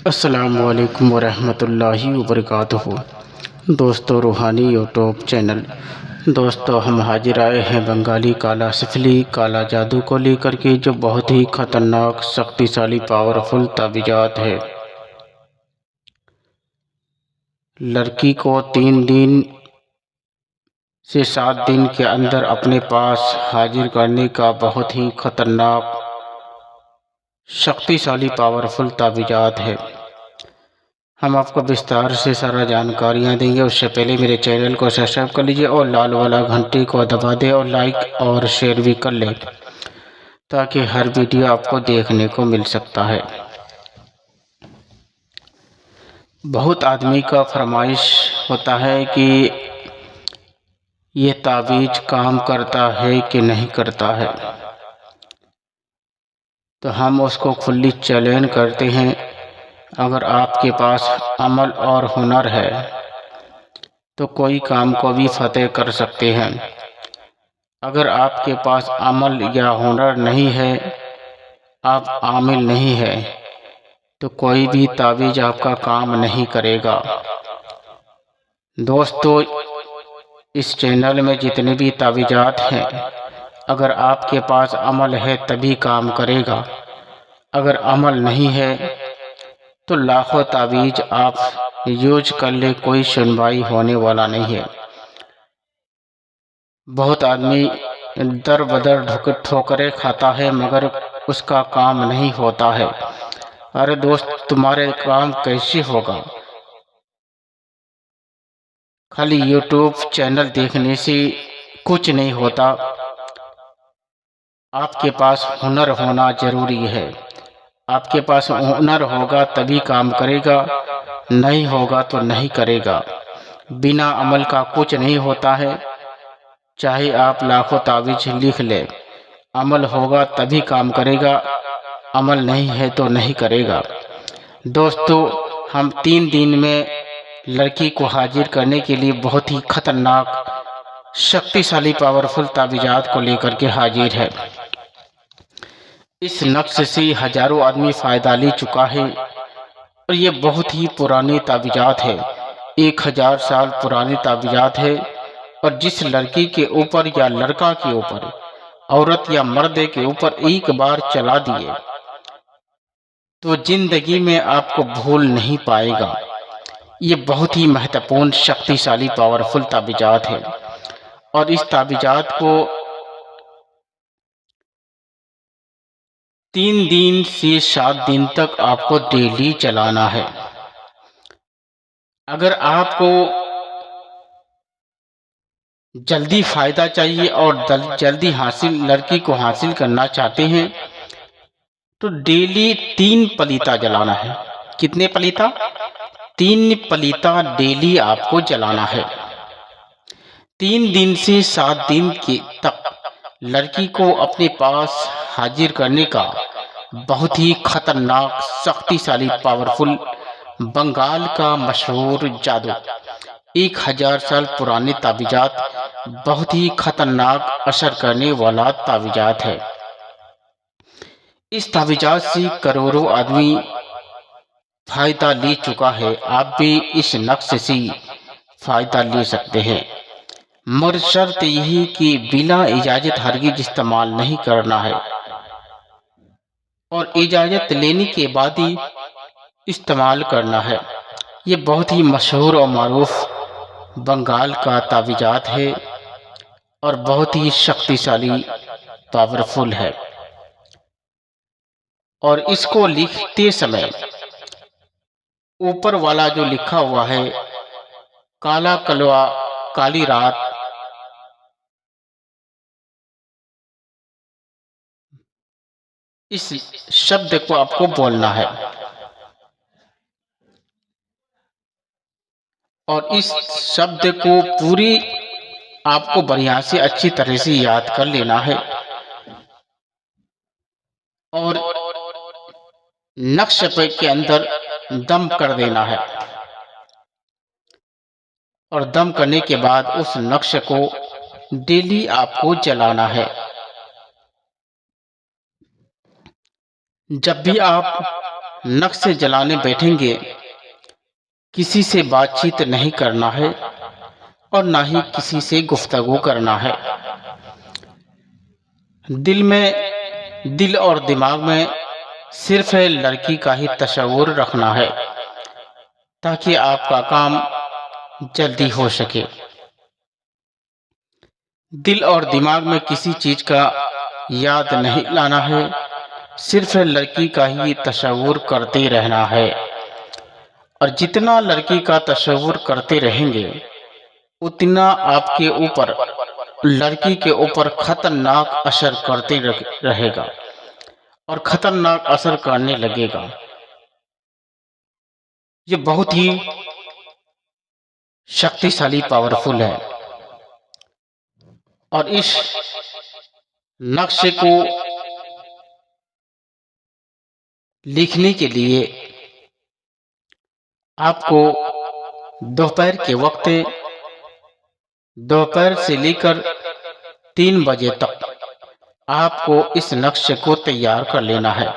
अस्सलामुअलैकुम वरहमतुल्लाहि वबरकातुहू। दोस्तों, रूहानी यूट्यूब चैनल। दोस्तों, हम हाजिर आए हैं बंगाली काला सिफली काला जादू को लेकर के, जो बहुत ही ख़तरनाक शक्तिशाली पावरफुल ताबीज़ात है। लड़की को 3 दिन से 7 दिन के अंदर अपने पास हाजिर करने का बहुत ही ख़तरनाक शक्तिशाली पावरफुल ताबीज़ात है। हम आपको विस्तार से सारा जानकारियाँ देंगे। उससे पहले मेरे चैनल को सब्सक्राइब कर लीजिए और लाल वाला घंटी को दबा दें और लाइक और शेयर भी कर लें, ताकि हर वीडियो आपको देखने को मिल सकता है। बहुत आदमी का फरमाइश होता है कि ये ताबीज़ काम करता है कि नहीं करता है, तो हम उसको खुली चैलेंज करते हैं। अगर आपके पास अमल और हुनर है तो कोई काम को भी फतेह कर सकते हैं। अगर आपके पास अमल या हुनर नहीं है, आप आमिल नहीं है, तो कोई भी ताबीज़ आपका काम नहीं करेगा। दोस्तों, इस चैनल में जितने भी ताबीज़ात हैं, अगर आपके पास अमल है तभी काम करेगा। अगर अमल नहीं है तो लाखों ताबीज़ आप यूज कर ले, कोई सुनवाई होने वाला नहीं है। बहुत आदमी दर बदर ठोकरें खाता है, मगर उसका काम नहीं होता है। अरे दोस्त, तुम्हारे काम कैसे होगा? खाली यूट्यूब चैनल देखने से कुछ नहीं होता। आपके पास हुनर होना जरूरी है। आपके पास हुनर होगा तभी काम करेगा, नहीं होगा तो नहीं करेगा। बिना अमल का कुछ नहीं होता है। चाहे आप लाखों ताबीज़ लिख ले, अमल होगा तभी काम करेगा, अमल नहीं है तो नहीं करेगा। दोस्तों, हम 3 दिन में लड़की को हाजिर करने के लिए बहुत ही खतरनाक शक्तिशाली पावरफुल ताबीज़ात को लेकर के हाजिर है। इस नक्श से हजारों आदमी फ़ायदा ले चुका है और ये बहुत ही पुरानी ताबीज़ात है। 1000 साल पुरानी ताबीज़ात है। और जिस लड़की के ऊपर या लड़का के ऊपर, औरत या मर्द के ऊपर एक बार चला दिए तो जिंदगी में आपको भूल नहीं पाएगा। ये बहुत ही महत्वपूर्ण शक्तिशाली पावरफुल ताबीज़ात है। और इस ताबीज़ात को 3 दिन से 7 दिन तक आपको डेली चलाना है। अगर आपको जल्दी फायदा चाहिए और जल्दी लड़की को हासिल करना चाहते हैं, तो डेली 3 पलीता जलाना है। कितने पलीता? 3 पलीता डेली आपको जलाना है। 3 दिन से 7 दिन के तक लड़की को अपने पास हाजिर करने का बहुत ही खतरनाक शक्तिशाली पावरफुल बंगाल का मशहूर जादू, 1000 साल पुराने ताबीज़ात, बहुत ही खतरनाक असर करने वाला ताबीज़ात है। इस ताबीज़ात से करोड़ों आदमी फायदा ले चुका है। आप भी इस नक्श से फायदा ले सकते हैं, मगर शर्त यही कि बिना इजाज़त हरगिज़ इस्तेमाल नहीं करना है और इजाज़त लेने के बाद ही इस्तेमाल करना है। ये बहुत ही मशहूर और मारूफ बंगाल का ताबीज़ात है और बहुत ही शक्तिशाली पावरफुल है। और इसको लिखते समय ऊपर वाला जो लिखा हुआ है, काला कलवा काली रात, इस शब्द को आपको बोलना है। और इस शब्द को पूरी आपको बढ़िया से अच्छी तरह से याद कर लेना है और नक्श पे के अंदर दम कर देना है। और दम करने के बाद उस नक्श को डेली आपको जलाना है। जब भी आप नक्शे जलाने बैठेंगे, किसी से बातचीत नहीं करना है और ना ही किसी से गुफ्तगू करना है। दिल और दिमाग में सिर्फ लड़की का ही तस्वुर रखना है ताकि आपका काम जल्दी हो सके। दिल और दिमाग में किसी चीज का याद नहीं लाना है, सिर्फ लड़की का ही तस्वुर करते रहना है। और जितना लड़की का तस्वुर करते रहेंगे उतना आपके ऊपर, लड़की के ऊपर खतरनाक असर करते रहेगा और खतरनाक असर करने लगेगा। ये बहुत ही शक्तिशाली, पावरफुल है। और इस नक्शे को लिखने के लिए आपको दोपहर के वक्त, दोपहर से लेकर 3 बजे तक आपको इस नक्शे को तैयार कर लेना है।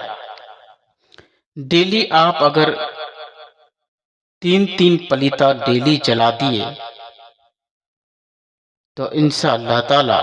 डेली आप अगर 3-3 पलीता डेली जला दिए तो इंशाअल्लाह ताला